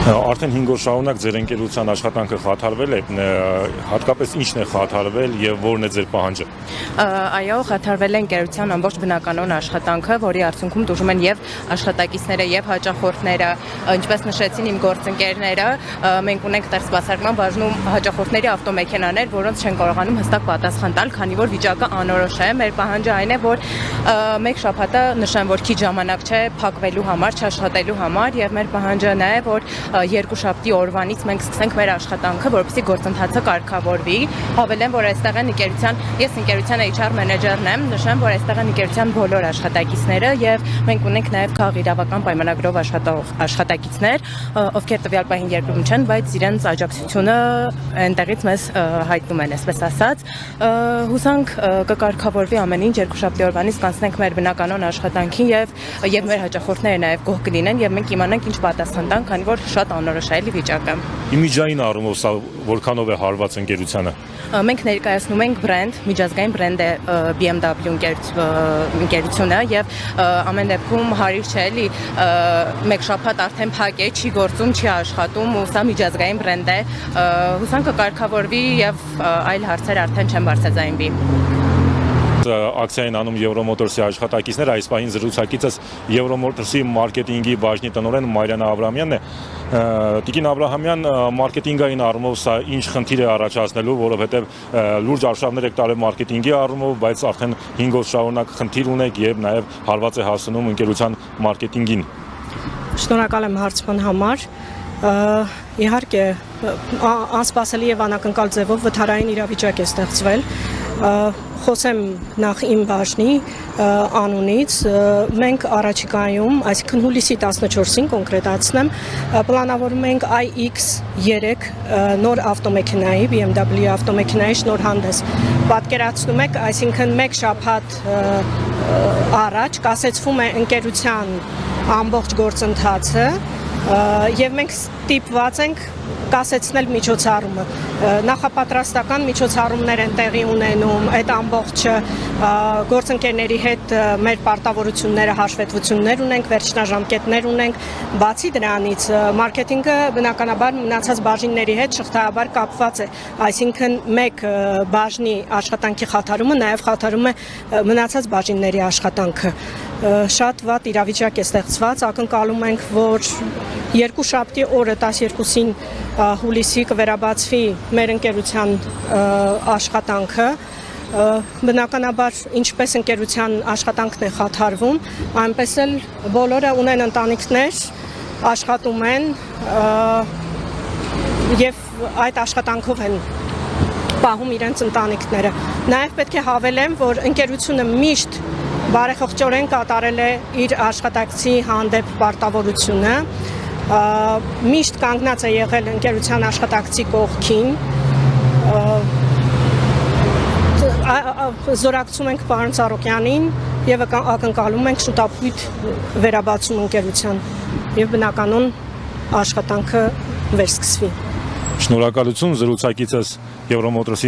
Արդեն 5 օր շարունակ ձեր ընկերության աշխատանքը խաթարվել է, հատկապես ինչն է խաթարվել եւ որն է ձեր պահանջը։ Այո, խաթարվել է ընկերության ամբողջ բնականոն աշխատանքը, որի արդյունքում տուժում են եւ աշխատակիցները եւ հաճախորդները, ինչպես նշեցին իմ գործընկերները, մենք ունենք տեղ սպասարկման բաժնում հաճախորդների ավտոմեքենաներ, որոնց չեն կարողանում հստակ պատասխան տալ, քանի որ վիճակը անորոշ է։ Մեր պահանջը այն է, որ մեկ շաբաթը նշեմ, որ քիչ ժամանակ չէ փակվելու համար, չաշխատելու համար եւ մեր պահանջը նա է, որ երկուշաբթի օրվանից մենք սկսենք մեր աշխատանքը, որպեսզի գործընթացը կարգավորվի։ Հավելեմ, որ այստեղ են ես ընկերության HR մենեջերն եմ, նշեմ, որ այստեղ են ընկերության բոլոր աշխատակիցները եւ մենք ունենք նաեւ քաղաքական պայմանագրով աշխատող աշխատակիցներ, ովքեր տվյալ պահին երկրում չեն, բայց իրենց աջակցությունը այնտեղից մեզ հայտնում են, այսպես ասած։ Հուսանք կկարգավորվի ամեն ինչ, երկուշաբթի օրվանից կանցնենք մեր բնականոն աշխատանքին եւ մեր հաճախորդները նաեւ գոհ կլինեն եւ մենք իմանանք ինչ պատասխան տանք, քանի որ շատ անորոշ է վիճակը։ Իմիջային առումով սա որքանով է հարված ընկերությանը։ Մենք ներկայացնում ենք բրենդ, միջազգային բրենդ է BMW ընկերությունը եւ ամեն դեպքում հարիր չէ էլի մեկ շաբաթ արդեն փակ է, չի գործում, չի աշխատում ու սա միջազգային բրենդ է։ Հուսանք կկարգավորվի եւ այլ հարցեր արդեն չեն բարձրաձայնվի։ Ակցիային անում Եվրոմոտորսի աշխատակիցներ, այս պահին զրուցակիցս Եվրոմոտորսի մարքեթինգի բաժնի տնօրեն Մարիանա Աբրահամյանն է։ Տիկին Աբրահամյան, մարքեթինգային առումով սա ինչ խնդիր է առաջացնելու, որովհետև լուրջ արշավներ եք տարել մարքեթինգի առումով, բայց արդեն 5 օր շարունակ խնդիր ունեք եւ նաեւ հարված է հասնում ընկերության մարքեթինգին։ Շնորհակալ եմ հարցման համար։ Իհարկե, անսպասելի եւ անակնկալ ձևով վթարային իրավիճակ է ստեղծվել։ Խոսեմ նախ իմ բաժնի անունից, մենք առաջիկայում, այսինքն հուլիսի 14-ին կոնկրետացնեմ, պլանավորում ենք iX3 նոր ավտոմեքենայի, BMW ավտոմեքենայի շնորհանդես։ Պատկերացնում եք, այսինքն մեկ շաբաթ առաջ կասեցվում է ընկերության ամբողջ գործընթացը եւ մենք ստիպված ենք կասեցնել միջոցառումը։ Նախապատրաստական միջոցառումներ են տեղի ունենում, այդ ամբողջը գործընկերների հետ մեր պարտավորությունները, հաշվետվություններ ունենք, վերջնաժամկետներ ունենք։ Բացի դրանից, մարքեթինգը բնականաբար մնացած բաժինների հետ շղթայաբար կապված է, այսինքն մեկ բաժնի աշխատանքի խաթարումը նաև խաթարում է մնացած բաժինների աշխատանքը։ Շատ վատ իրավիճակ է ստեղծված, ակնկալում ենք, որ երկուշաբթի օրը 12-ին հուլիսի կվերաբացվի մեր ընկերության աշխատանքը, բնականաբար ինչպես ընկերության աշխատանքն է խաթարվում, այնպես էլ բոլորը ունեն ընտանիքներ, աշխատում են եւ այդ աշխատանքով են պահում իրենց ընտանիքները։ Նաեւ պետք է հավելեմ, որ ընկերությունը միշտ բարեխղճորեն կատարել է իր աշխատակցի հանդեպ պարտավորությունը, միշտ կանգնած է եղել ընկերության աշխատակցի կողքին, զորակցում ենք պարոն Ծառուկյանին եւ ակնկալում ենք շուտապույտ վերաբացում ընկերության եւ բնականոն աշխատանքը վերսկսվի։ Շնորհակալություն, զրուցակիցս Եվրոմոտորսի